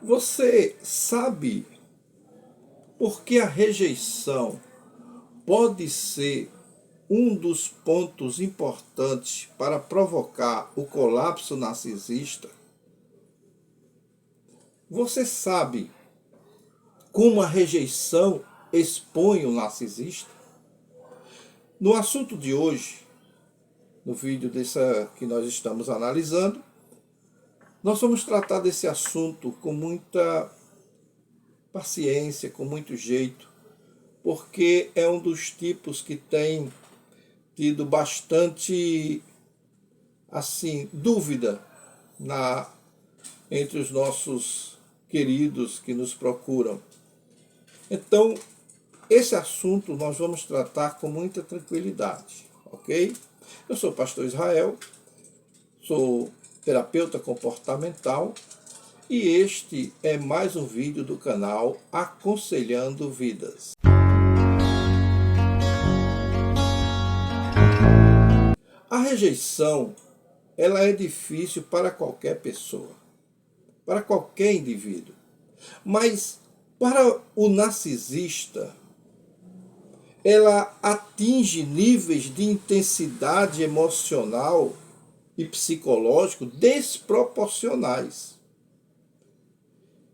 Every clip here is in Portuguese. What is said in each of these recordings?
Você sabe por que a rejeição pode ser um dos pontos importantes para provocar o colapso narcisista? Você sabe como a rejeição expõe o narcisista? No assunto de hoje, no vídeo que nós estamos analisando, nós vamos tratar desse assunto com muita paciência, com muito jeito, porque é um dos tipos que tem tido bastante dúvida entre os nossos queridos que nos procuram. Então, esse assunto nós vamos tratar com muita tranquilidade, ok? Eu sou o pastor Israel, sou terapeuta comportamental e este é mais um vídeo do canal Aconselhando Vidas. A rejeição, ela é difícil para qualquer pessoa, para qualquer indivíduo. Mas para o narcisista, ela atinge níveis de intensidade emocional e psicológico desproporcionais.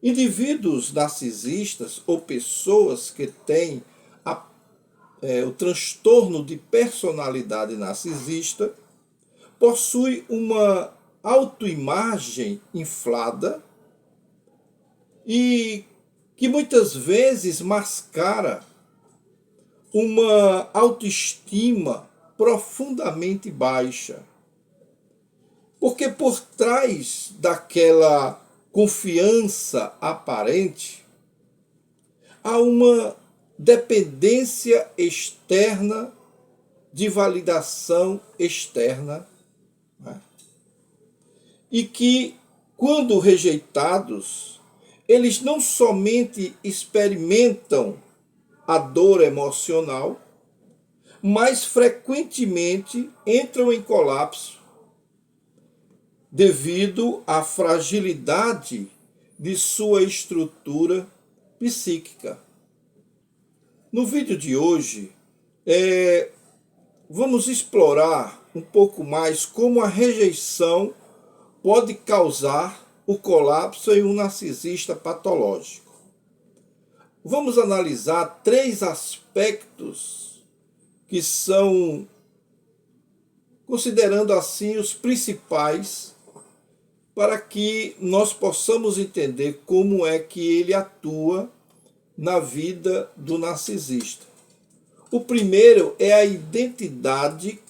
Indivíduos narcisistas ou pessoas que têm o transtorno de personalidade narcisista possuem uma autoimagem inflada e que muitas vezes mascara uma autoestima profundamente baixa. Porque por trás daquela confiança aparente há uma dependência externa de validação externa, né? E que, quando rejeitados, eles não somente experimentam a dor emocional, mas frequentemente entram em colapso devido à fragilidade de sua estrutura psíquica. No vídeo de hoje, vamos explorar um pouco mais como a rejeição pode causar o colapso em um narcisista patológico. Vamos analisar 3 aspectos que são, considerando assim, os principais para que nós possamos entender como é que ele atua na vida do narcisista. O primeiro é a identidade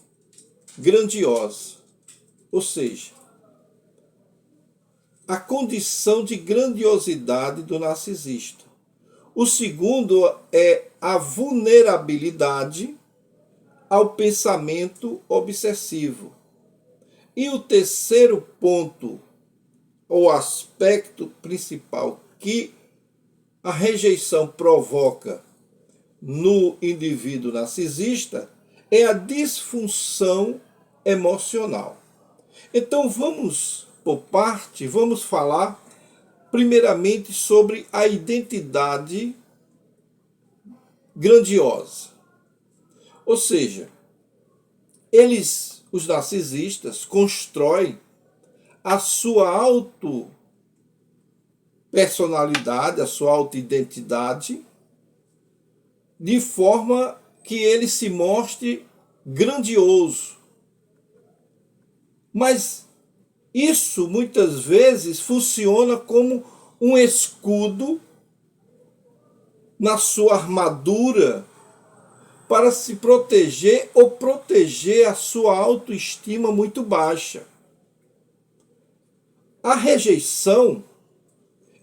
grandiosa, ou seja, a condição de grandiosidade do narcisista. O segundo é a vulnerabilidade ao pensamento obsessivo. E o terceiro ponto, ou aspecto principal que a rejeição provoca no indivíduo narcisista é a disfunção emocional. Então vamos por parte, vamos falar primeiramente sobre a identidade grandiosa. Ou seja, os narcisistas, constroem a sua auto-personalidade, a sua auto-identidade, de forma que ele se mostre grandioso. Mas isso muitas vezes funciona como um escudo na sua armadura para se proteger ou proteger a sua autoestima muito baixa. A rejeição,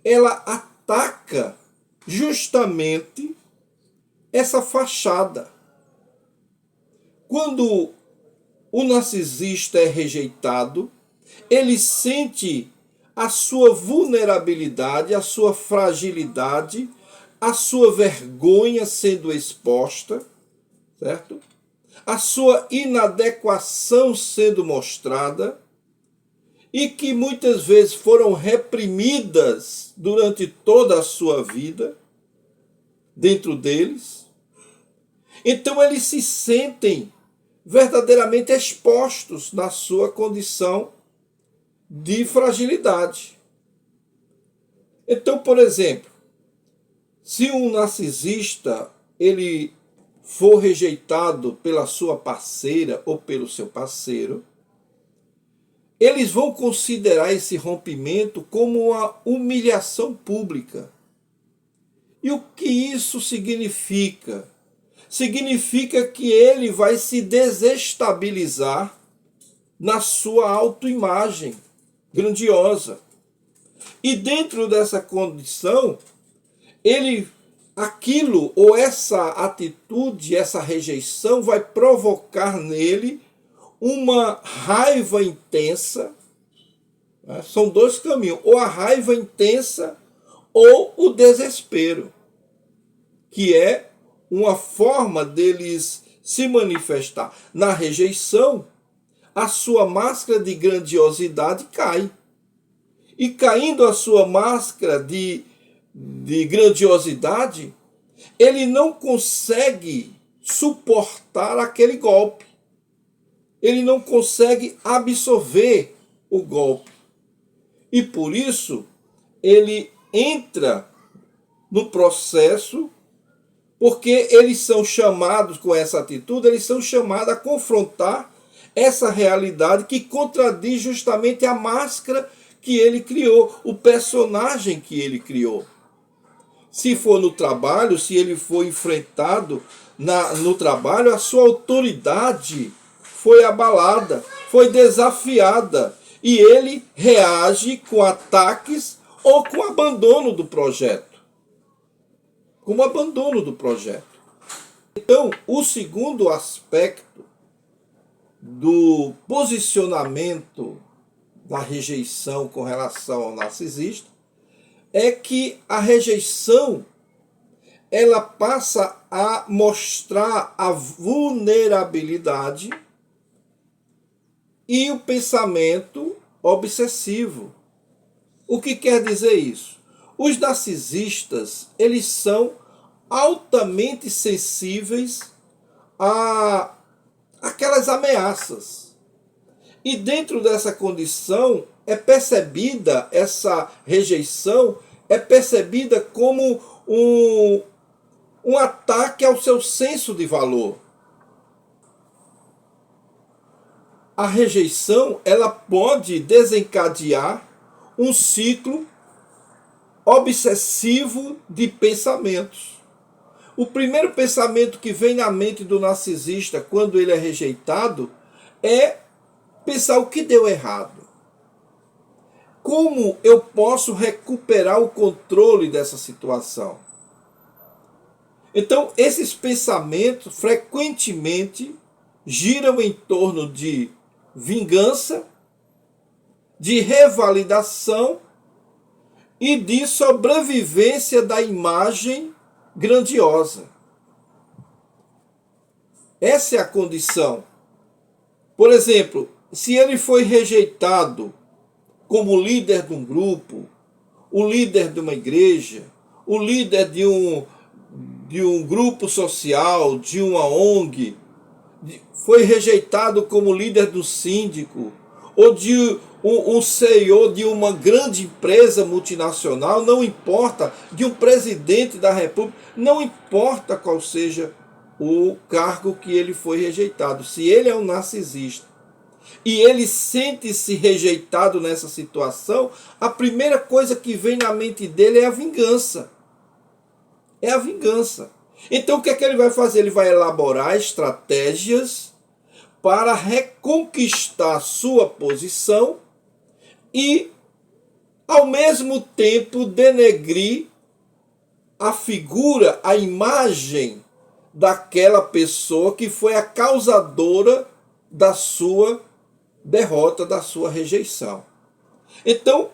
ela ataca justamente essa fachada. Quando o narcisista é rejeitado, ele sente a sua vulnerabilidade, a sua fragilidade, a sua vergonha sendo exposta, certo? A sua inadequação sendo mostrada, e que muitas vezes foram reprimidas durante toda a sua vida dentro deles. Então eles se sentem verdadeiramente expostos na sua condição de fragilidade. Então, por exemplo, se um narcisista ele for rejeitado pela sua parceira ou pelo seu parceiro, eles vão considerar esse rompimento como uma humilhação pública. E o que isso significa? Significa que ele vai se desestabilizar na sua autoimagem grandiosa. E dentro dessa condição, aquilo ou essa atitude, essa rejeição vai provocar nele uma raiva intensa. Né? São dois caminhos, ou a raiva intensa ou o desespero, que é uma forma deles se manifestar. Na rejeição, a sua máscara de grandiosidade cai. E caindo a sua máscara de grandiosidade, ele não consegue suportar aquele golpe. Ele não consegue absorver o golpe. E por isso, ele entra no processo, porque eles são chamados, com essa atitude, eles são chamados a confrontar essa realidade que contradiz justamente a máscara que ele criou, o personagem que ele criou. Se for no trabalho, se ele for enfrentado no trabalho, a sua autoridade foi abalada, foi desafiada, e ele reage com ataques ou com abandono do projeto. Com abandono do projeto. Então, o segundo aspecto do posicionamento da rejeição com relação ao narcisista é que a rejeição ela passa a mostrar a vulnerabilidade e o pensamento obsessivo. O que quer dizer isso? Os narcisistas, eles são altamente sensíveis a aquelas ameaças. E dentro dessa condição é percebida, essa rejeição é percebida como um ataque ao seu senso de valor. A rejeição, ela pode desencadear um ciclo obsessivo de pensamentos. O primeiro pensamento que vem na mente do narcisista quando ele é rejeitado é pensar o que deu errado. Como eu posso recuperar o controle dessa situação? Então, esses pensamentos frequentemente giram em torno de vingança, de revalidação e de sobrevivência da imagem grandiosa. Essa é a condição. Por exemplo, se ele foi rejeitado como líder de um grupo, o líder de uma igreja, o líder de um grupo social, de uma ONG, foi rejeitado como líder do síndico, ou de um CEO de uma grande empresa multinacional, não importa, de um presidente da República, não importa qual seja o cargo que ele foi rejeitado. Se ele é um narcisista e ele sente-se rejeitado nessa situação, a primeira coisa que vem na mente dele é a vingança. É a vingança. Então o que é que ele vai fazer? Ele vai elaborar estratégias para reconquistar sua posição e, ao mesmo tempo, denegrir a figura, a imagem daquela pessoa que foi a causadora da sua derrota, da sua rejeição. Então,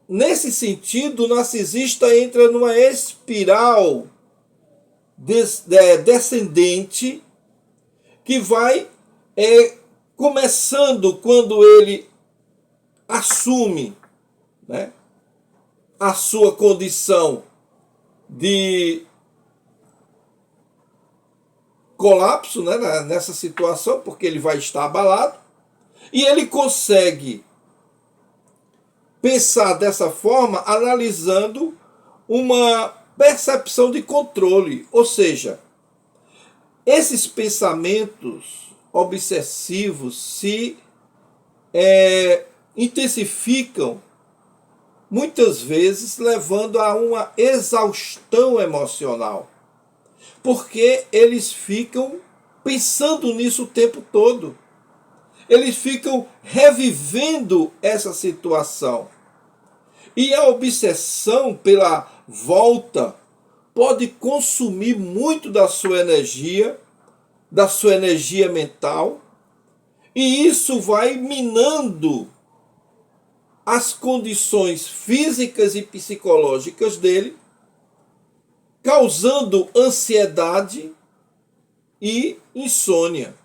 nesse sentido, o narcisista entra numa espiral descendente que vai começando quando ele assume, né, a sua condição de colapso, né, nessa situação, porque ele vai estar abalado, e ele consegue pensar dessa forma analisando uma percepção de controle, ou seja, esses pensamentos obsessivos se intensificam, muitas vezes levando a uma exaustão emocional, porque eles ficam pensando nisso o tempo todo. Eles ficam revivendo essa situação. E a obsessão pela volta pode consumir muito da sua energia mental, e isso vai minando as condições físicas e psicológicas dele, causando ansiedade e insônia.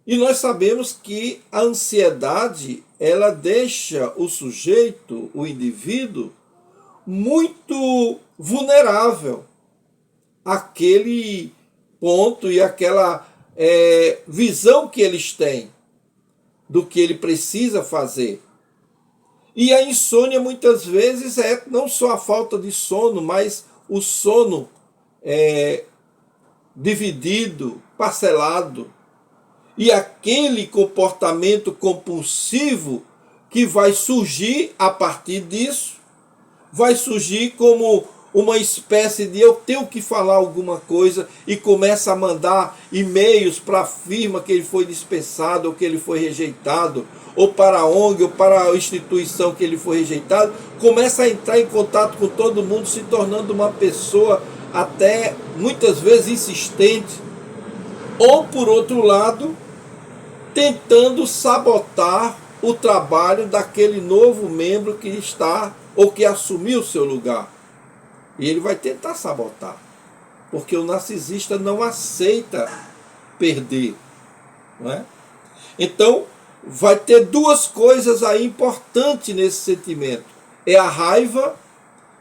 E nós sabemos que a ansiedade, ela deixa o sujeito, o indivíduo, muito vulnerável àquele ponto e àquela visão que eles têm do que ele precisa fazer. E a insônia muitas vezes é não só a falta de sono, mas o sono dividido, parcelado. E aquele comportamento compulsivo que vai surgir a partir disso, vai surgir como uma espécie de eu tenho que falar alguma coisa, e começa a mandar e-mails para a firma que ele foi dispensado ou que ele foi rejeitado, ou para a ONG ou para a instituição que ele foi rejeitado, começa a entrar em contato com todo mundo, se tornando uma pessoa até muitas vezes insistente, ou por outro lado, tentando sabotar o trabalho daquele novo membro que está ou que assumiu o seu lugar. E ele vai tentar sabotar, porque o narcisista não aceita perder, não é? Então, vai ter duas coisas aí importantes nesse sentimento: é a raiva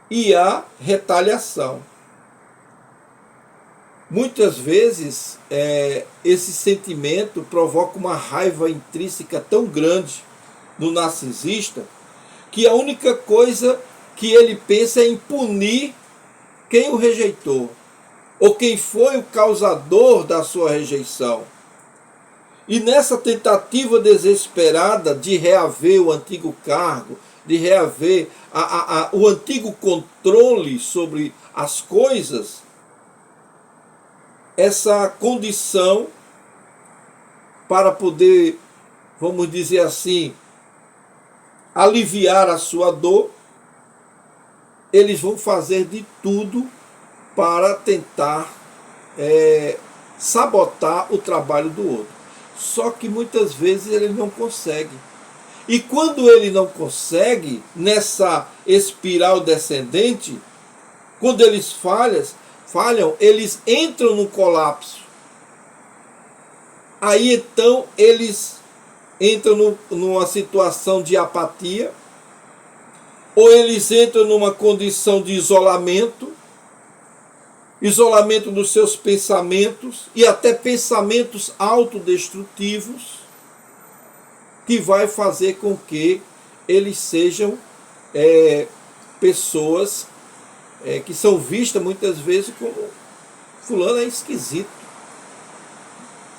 e a retaliação. Muitas vezes esse sentimento provoca uma raiva intrínseca tão grande no narcisista que a única coisa que ele pensa é em punir quem o rejeitou ou quem foi o causador da sua rejeição. E nessa tentativa desesperada de reaver o antigo cargo, de reaver o antigo controle sobre as coisas, essa condição para poder, vamos dizer assim, aliviar a sua dor, eles vão fazer de tudo para tentar sabotar o trabalho do outro. Só que muitas vezes ele não consegue. E quando ele não consegue, nessa espiral descendente, quando eles falham, eles entram no colapso. Aí então eles entram numa situação de apatia, ou eles entram numa condição de isolamento dos seus pensamentos e até pensamentos autodestrutivos, que vai fazer com que eles sejam pessoas que são vistas muitas vezes como fulano é esquisito,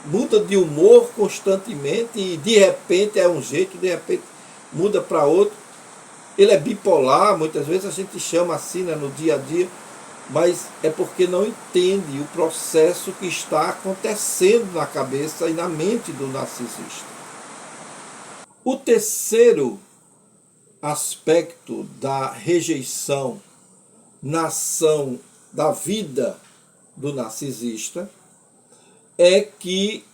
muda de humor constantemente e de repente é um jeito, de repente muda para outro. Ele é bipolar, muitas vezes a gente chama assim, né, no dia a dia, mas é porque não entende o processo que está acontecendo na cabeça e na mente do narcisista. O terceiro aspecto da rejeição na ação da vida do narcisista é que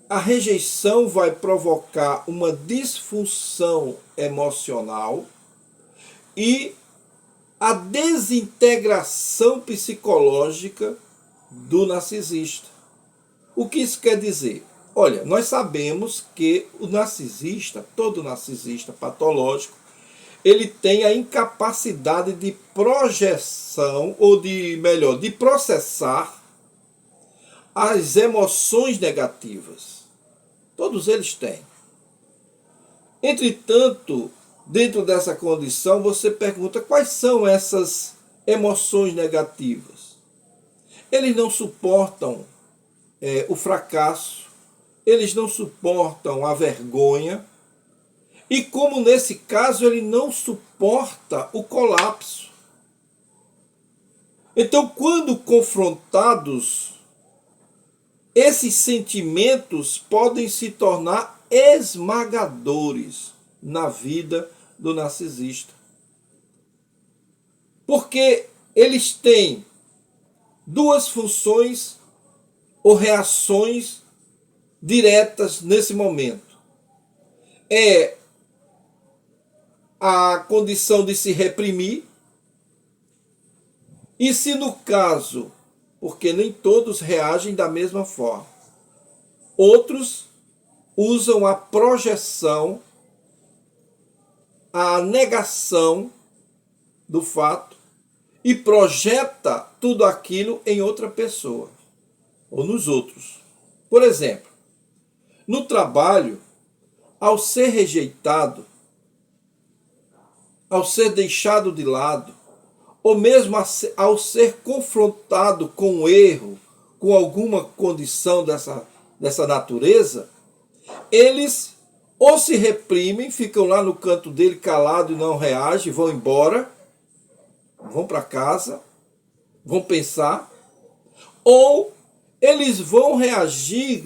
a rejeição vai provocar uma disfunção emocional e a desintegração psicológica do narcisista. O que isso quer dizer? Olha, nós sabemos que o narcisista, todo narcisista patológico, ele tem a incapacidade de projeção, ou de, melhor, de processar as emoções negativas. Todos eles têm. Entretanto, dentro dessa condição, você pergunta quais são essas emoções negativas. Eles não suportam o fracasso, eles não suportam a vergonha, e como nesse caso ele não suporta o colapso. Então, quando confrontados, esses sentimentos podem se tornar esmagadores na vida do narcisista. Porque eles têm duas funções ou reações diretas nesse momento. É a condição de se reprimir, e se no caso, porque nem todos reagem da mesma forma, outros usam a projeção, a negação do fato e projeta tudo aquilo em outra pessoa ou nos outros. Por exemplo, no trabalho, ao ser rejeitado, ao ser deixado de lado, ou mesmo ao ser confrontado com um erro, com alguma condição dessa natureza, eles ou se reprimem, ficam lá no canto dele calado e não reagem, vão embora, vão para casa, vão pensar, ou eles vão reagir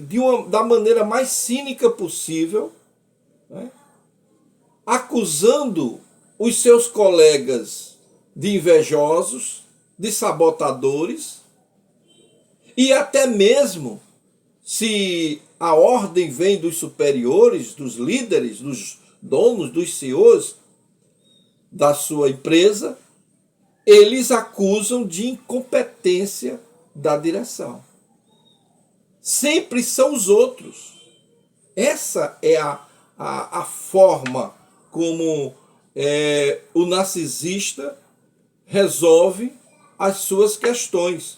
da maneira mais cínica possível, né? Acusando os seus colegas de invejosos, de sabotadores, e até mesmo, se a ordem vem dos superiores, dos líderes, dos donos, dos CEOs da sua empresa, eles acusam de incompetência da direção. Sempre são os outros. Essa é a forma como o narcisista resolve as suas questões.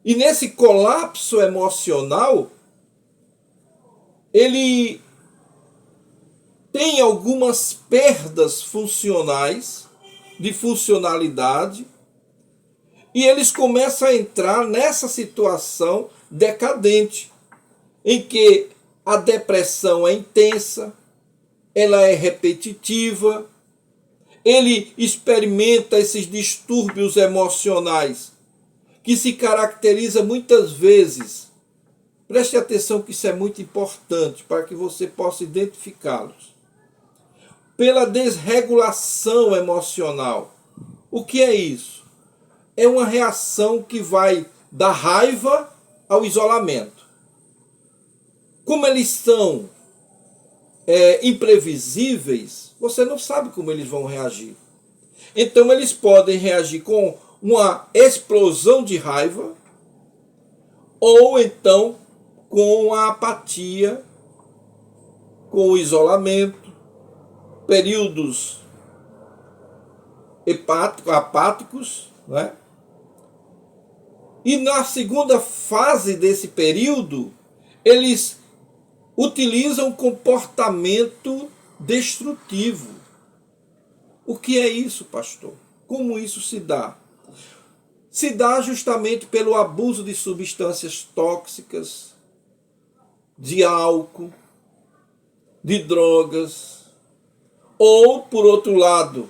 E nesse colapso emocional, ele tem algumas perdas funcionais, de funcionalidade, e eles começam a entrar nessa situação decadente, em que a depressão é intensa, ela é repetitiva, ele experimenta esses distúrbios emocionais, que se caracteriza muitas vezes, preste atenção que isso é muito importante para que você possa identificá-los, pela desregulação emocional. O que é isso? É uma reação que vai da raiva ao isolamento. Como eles são imprevisíveis, você não sabe como eles vão reagir. Então eles podem reagir com uma explosão de raiva, ou então com a apatia, com o isolamento, períodos apáticos, né? E na segunda fase desse período, eles utilizam comportamento destrutivo. O que é isso, pastor? Como isso se dá? Se dá justamente pelo abuso de substâncias tóxicas, de álcool, de drogas, ou, por outro lado,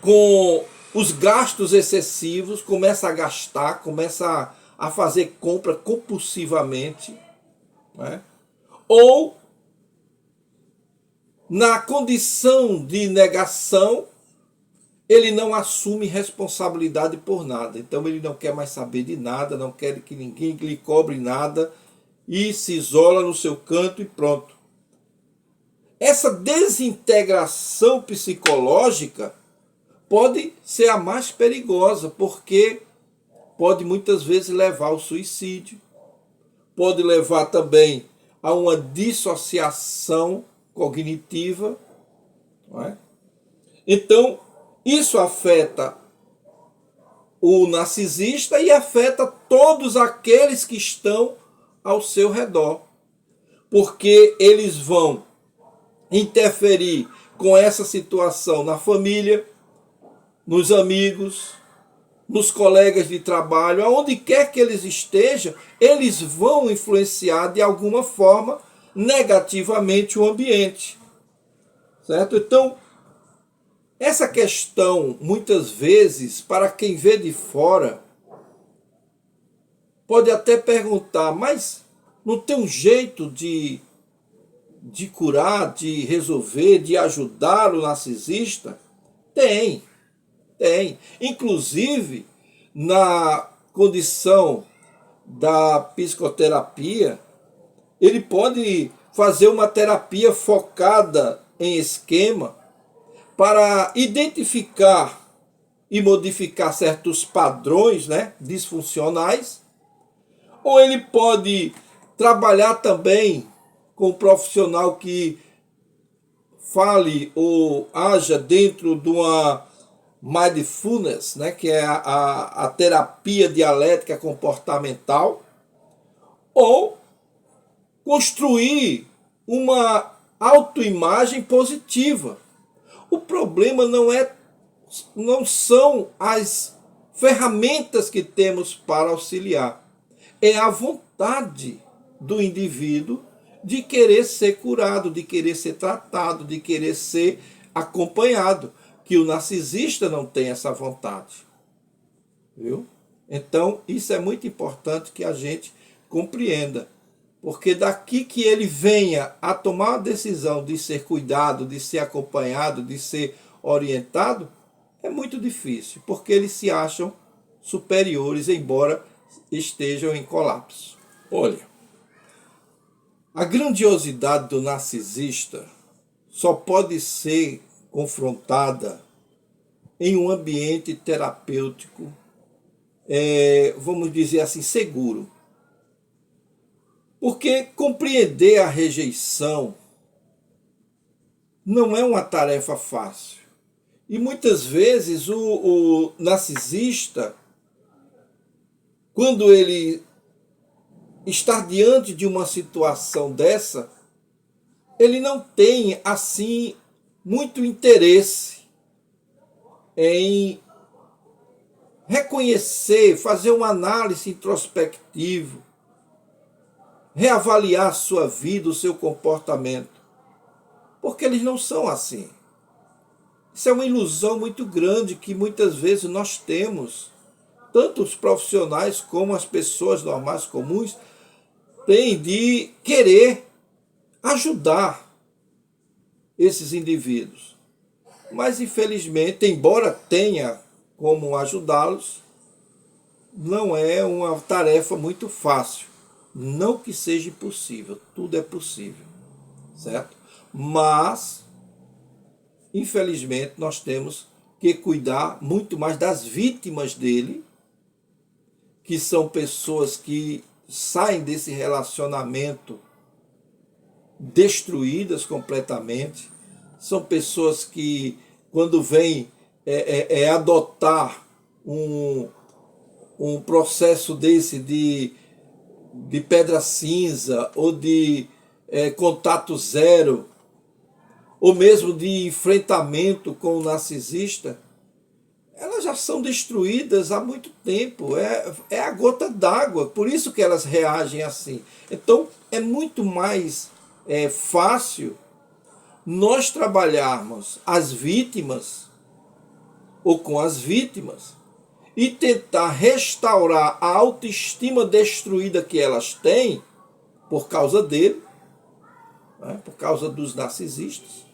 com os gastos excessivos, começa a gastar, começa a fazer compra compulsivamente, né? Ou na condição de negação, ele não assume responsabilidade por nada. Então ele não quer mais saber de nada, não quer que ninguém lhe cobre nada e se isola no seu canto e pronto. Essa desintegração psicológica pode ser a mais perigosa, porque pode muitas vezes levar ao suicídio, pode levar também a uma dissociação cognitiva, não é? Então, isso afeta o narcisista e afeta todos aqueles que estão ao seu redor, porque eles vão interferir com essa situação na família, nos amigos, nos colegas de trabalho, aonde quer que eles estejam, eles vão influenciar de alguma forma negativamente o ambiente, certo? Então, essa questão, muitas vezes, para quem vê de fora, pode até perguntar, mas não tem um jeito de curar, de resolver, de ajudar o narcisista? Tem. Inclusive, na condição da psicoterapia, ele pode fazer uma terapia focada em esquema para identificar e modificar certos padrões, né, disfuncionais, ou ele pode trabalhar também com um profissional que fale ou haja dentro de uma mindfulness, né, que é a terapia dialética comportamental, ou construir uma autoimagem positiva. O problema não são as ferramentas que temos para auxiliar, é a vontade do indivíduo de querer ser curado, de querer ser tratado, de querer ser acompanhado, que o narcisista não tem essa vontade. Viu? Então, isso é muito importante que a gente compreenda, porque daqui que ele venha a tomar a decisão de ser cuidado, de ser acompanhado, de ser orientado, é muito difícil, porque eles se acham superiores, embora estejam em colapso. Olha, a grandiosidade do narcisista só pode ser confrontada em um ambiente terapêutico, vamos dizer assim, seguro. Porque compreender a rejeição não é uma tarefa fácil. E muitas vezes o narcisista, quando ele está diante de uma situação dessa, ele não tem, assim, muito interesse em reconhecer, fazer uma análise introspectiva, reavaliar a sua vida, o seu comportamento, porque eles não são assim. Isso é uma ilusão muito grande que muitas vezes nós temos, tanto os profissionais como as pessoas normais, comuns, têm de querer ajudar esses indivíduos. Mas, infelizmente, embora tenha como ajudá-los, não é uma tarefa muito fácil. Não que seja impossível, tudo é possível, certo? Mas, infelizmente, nós temos que cuidar muito mais das vítimas dele, que são pessoas que saem desse relacionamento destruídas completamente, são pessoas que, quando vêm adotar um processo desse de pedra cinza, ou de contato zero, ou mesmo de enfrentamento com o narcisista, elas já são destruídas há muito tempo. É a gota d'água, por isso que elas reagem assim. Então, é muito mais fácil nós trabalharmos as vítimas, ou com as vítimas, e tentar restaurar a autoestima destruída que elas têm por causa dele, né, por causa dos narcisistas,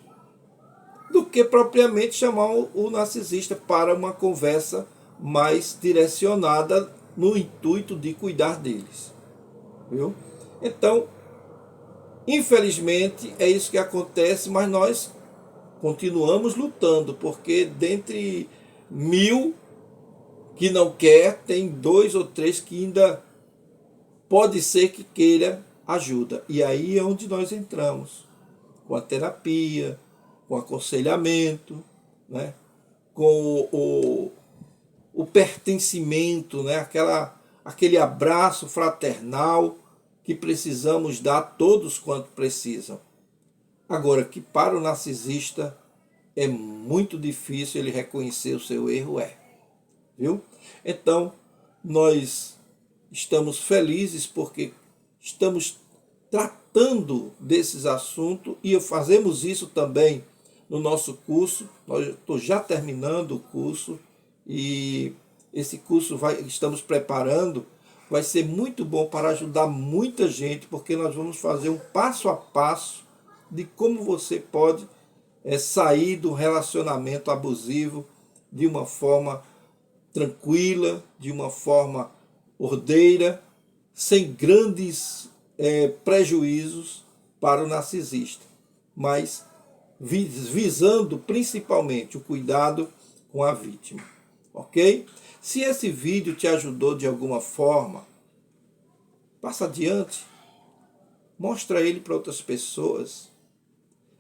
do que propriamente chamar o narcisista para uma conversa mais direcionada no intuito de cuidar deles. Viu? Então, infelizmente, é isso que acontece, mas nós continuamos lutando, porque dentre 1000 que não quer, tem 2 ou 3 que ainda pode ser que queira ajuda. E aí é onde nós entramos, com a terapia, com aconselhamento, né? Com o pertencimento, né? Aquele abraço fraternal que precisamos dar a todos quanto precisam. Agora, que para o narcisista é muito difícil ele reconhecer o seu erro, viu? Então, nós estamos felizes porque estamos tratando desses assuntos e fazemos isso também no nosso curso. Estou já terminando o curso e esse curso estamos preparando, vai ser muito bom para ajudar muita gente, porque nós vamos fazer um passo a passo de como você pode sair do relacionamento abusivo de uma forma tranquila, de uma forma ordeira, sem grandes prejuízos para o narcisista, mas visando principalmente o cuidado com a vítima, ok? Se esse vídeo te ajudou de alguma forma, passa adiante, mostra ele para outras pessoas,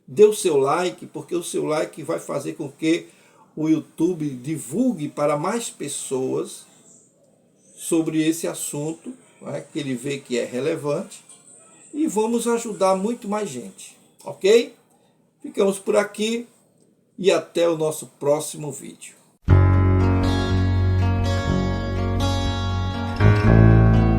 dê o seu like, porque o seu like vai fazer com que o YouTube divulgue para mais pessoas sobre esse assunto, né, que ele vê que é relevante, e vamos ajudar muito mais gente, ok? Ficamos por aqui e até o nosso próximo vídeo.